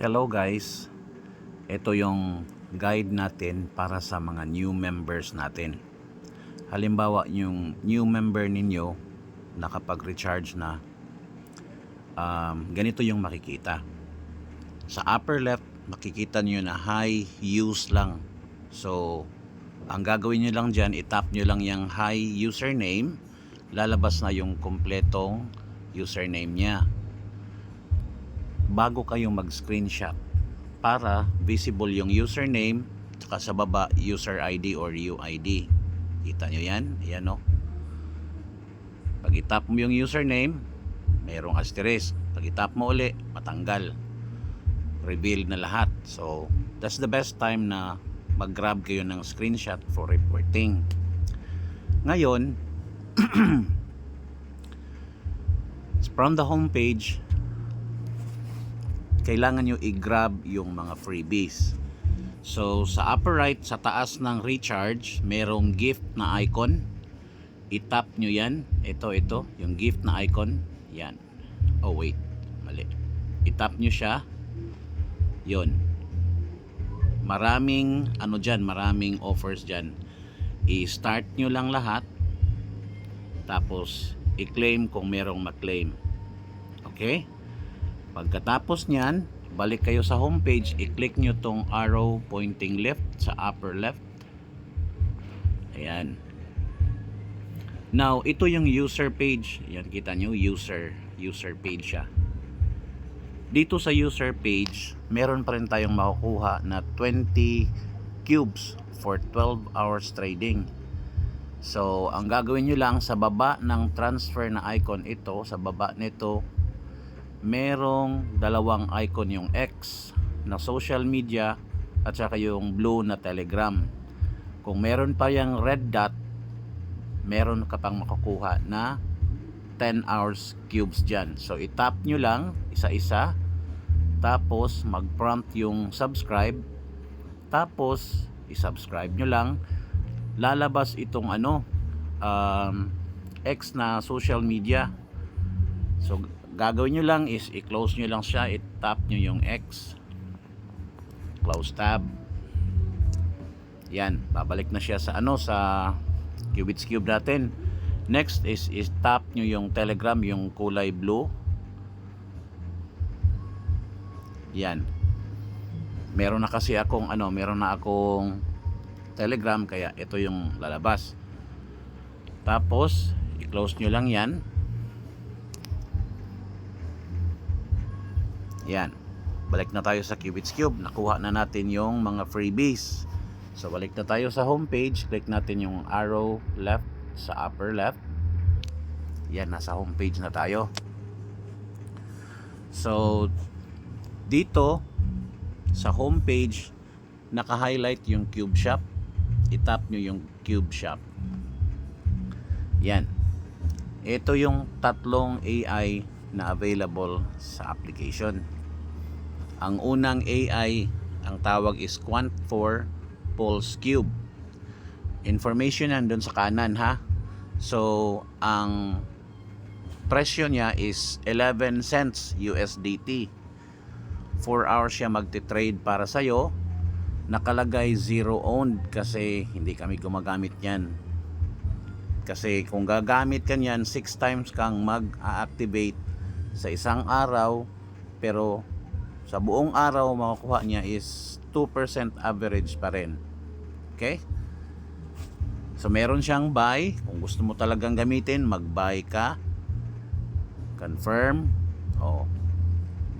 Hello guys, ito yung guide natin para sa mga new members natin. Halimbawa yung new member ninyo nakapag-recharge na, ganito yung makikita. Sa upper left, makikita nyo na high use lang. So, ang gagawin nyo lang dyan, itap nyo lang yung high username, lalabas na yung kompletong username niya. Bago kayong mag-screenshot para visible yung username, saka sa baba user ID or UID. Kita nyo yan? Ayan o. Pag itap mo yung username, mayroong asterisk. Pag itap mo uli, matanggal. Revealed na lahat. So, that's the best time na mag-grab kayo ng screenshot for reporting. Ngayon, from the home page, kailangan nyo i-grab yung mga freebies. So, sa upper right, sa taas ng recharge, merong gift na icon. I-tap nyo yan. Ito, yung gift na icon. Yan. Oh, wait. Mali. I-tap nyo siya. Yun. Maraming, maraming offers dyan. I-start nyo lang lahat. Tapos, i-claim kung merong ma-claim. Okay? Pagkatapos nyan, balik kayo sa homepage, i-click nyo tong arrow pointing left sa upper left. Ayan. Now, ito yung user page. Ayan, kita nyo, user page siya. Dito sa user page, meron pa rin tayong makukuha na 20 cubes for 12 hours trading. So, ang gagawin nyo lang, sa baba ng transfer na icon ito, sa baba nito, merong dalawang icon, yung X na social media at saka yung blue na Telegram. Kung meron pa yung red dot, meron ka pang makukuha na 10 hours cubes dyan. So itap nyo lang isa-isa, tapos mag-prompt yung subscribe, tapos i-subscribe nyo lang, lalabas itong X na social media. So gagawin nyo lang is i-close nyo lang siya, i-tap nyo yung X, close tab. Yan, babalik na siya sa sa Cubits Cube natin. Next is tap nyo yung Telegram, yung kulay blue. Yan, meron na kasi akong Telegram, kaya ito yung lalabas. Tapos i-close nyo lang yan. Yan, balik na tayo sa Cubits Cube. Nakuha na natin yung mga freebies. So balik na tayo sa homepage. Click natin yung arrow left sa upper left. Yan, nasa homepage na tayo. So dito sa homepage, naka-highlight yung Cube Shop. I-tap nyo yung Cube Shop. Yan, ito yung tatlong AI na available sa application. Ang unang AI, ang tawag is Quant4 Pulse Cube. Information nandun sa kanan, ha. So ang presyo niya is 11 cents USDT. 4 hours siya magte-trade para sa'yo. Nakalagay zero owned kasi hindi kami gumagamit yan. Kasi kung gagamit ka niyan, 6 times kang mag-activate sa isang araw, pero sa buong araw makukuha niya is 2% average pa rin. Okay? So meron siyang buy. Kung gusto mo talagang gamitin, mag-buy ka. Confirm.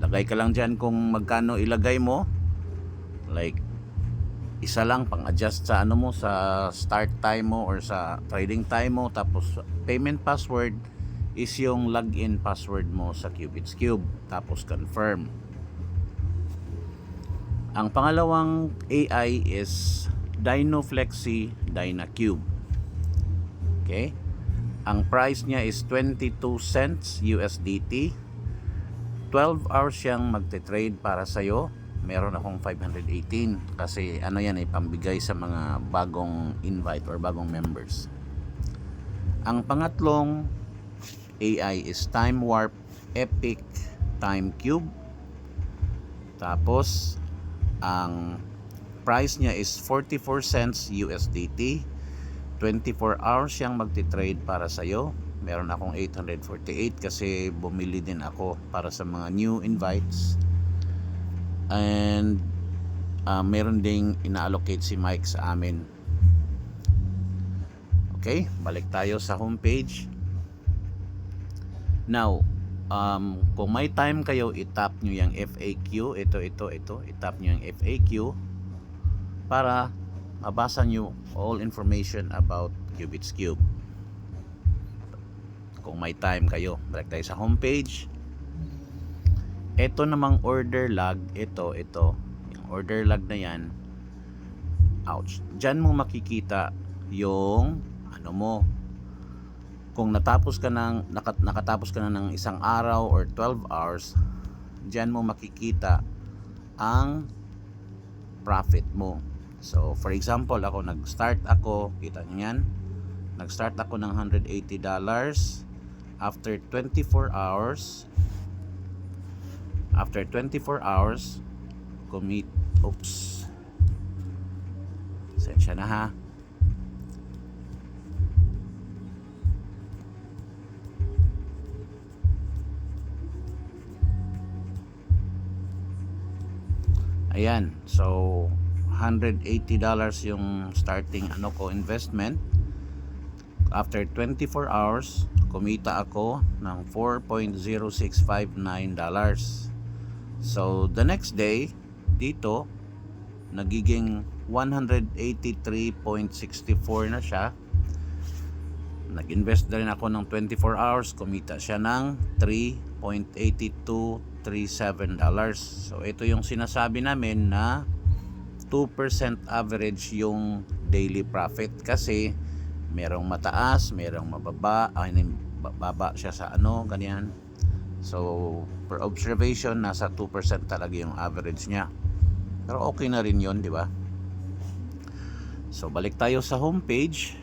Lagay ka lang dyan kung magkano ilagay mo. Like, isa lang pang-adjust sa sa start time mo or sa trading time mo. Tapos payment password is yung login password mo sa Cubits Cube. Tapos confirm. Ang pangalawang AI is Dynoflexi Dynacube. Okay? Ang price niya is 22 cents USDT. 12 hours siyang magte-trade para sa'yo. Meron akong 518 kasi yan ay pambigay sa mga bagong invite or bagong members. Ang pangatlong AI is Time Warp Epic Time Cube. Tapos ang price niya is 44 cents USDT. 24 hours siyang magti-trade para sa'yo. Meron akong 848 kasi bumili din ako para sa mga new invites. And meron ding ina-allocate si Mike sa amin. Okay, balik tayo sa homepage. Now, kung may time kayo, itap nyo yung FAQ. Ito. Itap nyo yung FAQ para mabasa nyo all information about Qubits Cube. Kung may time kayo, balik tayo sa homepage. Ito namang order log. Ito. Yung order log na yan. Ouch. Diyan mo makikita yung ano mo. Kung nakatapos ka na ng isang araw or 12 hours, diyan mo makikita ang profit mo. So, for example, nag-start ako, kita niyo yan, nag-start ako ng $180. After 24 hours, sensya na ha. Ayan, so $180 yung starting investment. After 24 hours, kumita ako ng $4.0659. So the next day, dito nagiging 183.64 na siya. Nag-invest na rin ako ng 24 hours, kumita siya ng $3.8237. So ito yung sinasabi namin na 2% average yung daily profit kasi merong mataas, merong mababa, baba siya sa ganyan. So per observation, nasa 2% talaga yung average niya. Pero okay na rin yun, di ba? So balik tayo sa homepage.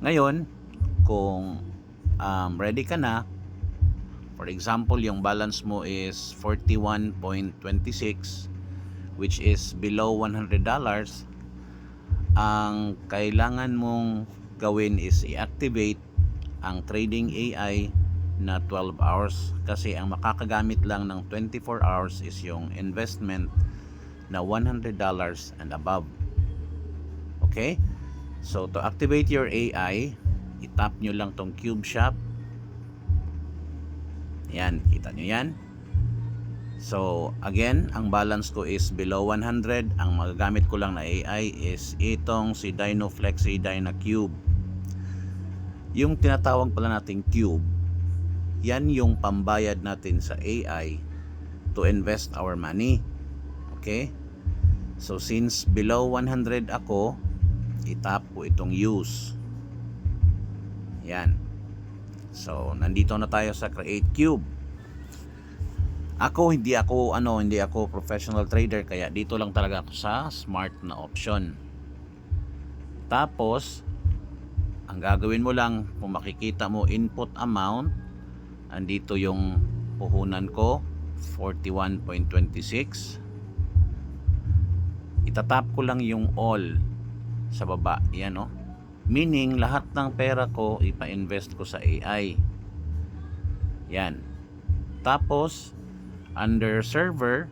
Ngayon, kung ready ka na, for example, yung balance mo is 41.26, which is below $100, ang kailangan mong gawin is i-activate ang trading AI na 12 hours kasi ang makakagamit lang ng 24 hours is yung investment na $100 and above. Okay? So to activate your AI, itap nyo lang tong Cube Shop. Yan, kita nyo yan. So again, ang balance ko is below 100. Ang magagamit ko lang na AI is itong si Dynoflex DynaCube. Yung tinatawag pala nating Cube, yan yung pambayad natin sa AI to invest our money. Okay? So since below 100 ako, itap ko itong use. Yan. So nandito na tayo sa Create Cube. Hindi ako professional trader, kaya dito lang talaga ako sa smart na option. Tapos ang gagawin mo lang, kung makikita mo input amount, andito yung puhunan ko, 41.26. Itatap ko lang yung all sa baba, yan meaning lahat ng pera ko ipa-invest ko sa AI. Yan. Tapos under server,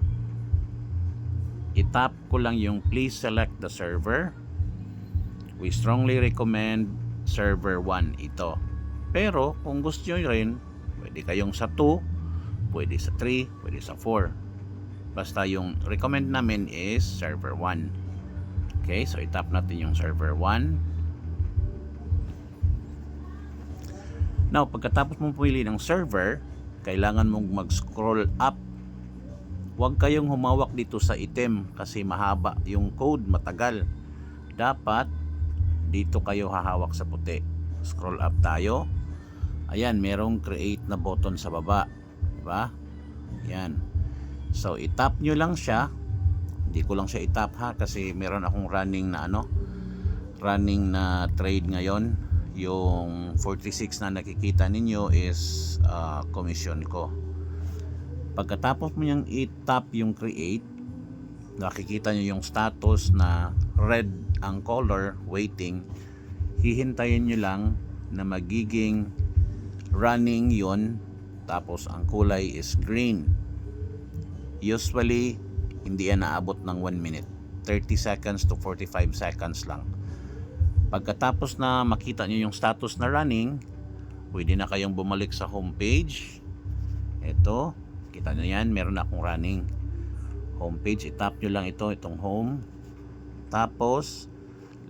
itap ko lang yung please select the server. We strongly recommend server 1 ito. Pero kung gusto nyo rin, pwede kayong sa 2, pwede sa 3, pwede sa 4. Basta yung recommend namin is server 1. Okay, so itap natin yung server 1. Now, pagkatapos mong pumili ng server, kailangan mong mag-scroll up. Huwag kayong humawak dito sa item kasi mahaba yung code, matagal. Dapat dito kayo hahawak sa puti. Scroll up tayo. Ayan, merong create na button sa baba. Diba? Ayan. So, itap nyo lang siya. Hindi ko lang siya itap ha kasi meron akong running na trade ngayon. yung 46 na nakikita ninyo is commission ko. Pagkatapos mo niyang i-tap yung create, nakikita nyo yung status na red ang color, waiting. Hihintayin nyo lang na magiging running yon, tapos ang kulay is green. Usually hindi yan naabot ng 1 minute, 30 seconds to 45 seconds lang. Pagkatapos na makita nyo yung status na running, pwede na kayong bumalik sa homepage. Ito, kita nyo yan, meron na akong running homepage. I-tap nyo lang itong home, tapos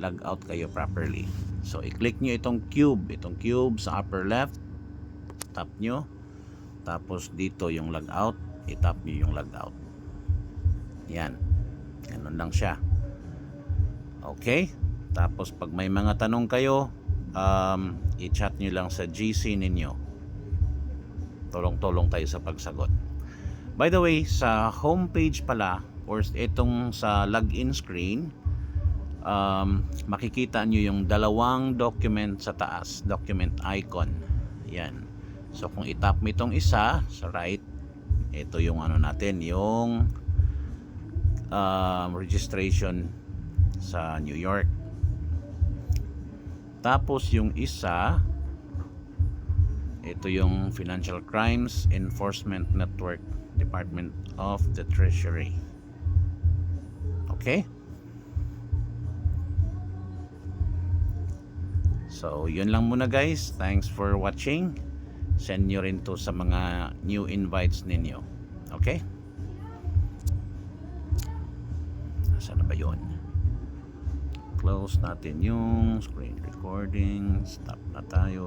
log out kayo properly. So i-click nyo itong cube sa upper left, tap nyo, tapos dito yung log out, i-tap nyo yung log out. Yan, ganun lang siya. Okay, tapos pag may mga tanong kayo, i-chat nyo lang sa GC ninyo. Tulong-tulong tayo sa pagsagot. By the way, sa homepage pala, or itong sa login screen, makikita nyo yung dalawang document sa taas, document icon. Yan. So kung i-tap mo itong isa sa right, ito yung ano natin, yung registration sa New York. Tapos yung isa, ito yung Financial Crimes Enforcement Network, Department of the Treasury. Okay? So yun lang muna guys. Thanks for watching. Send nyo rin to sa mga new invites ninyo. Okay? Saan na ba yun? Close natin yung screen recording. Stop na tayo.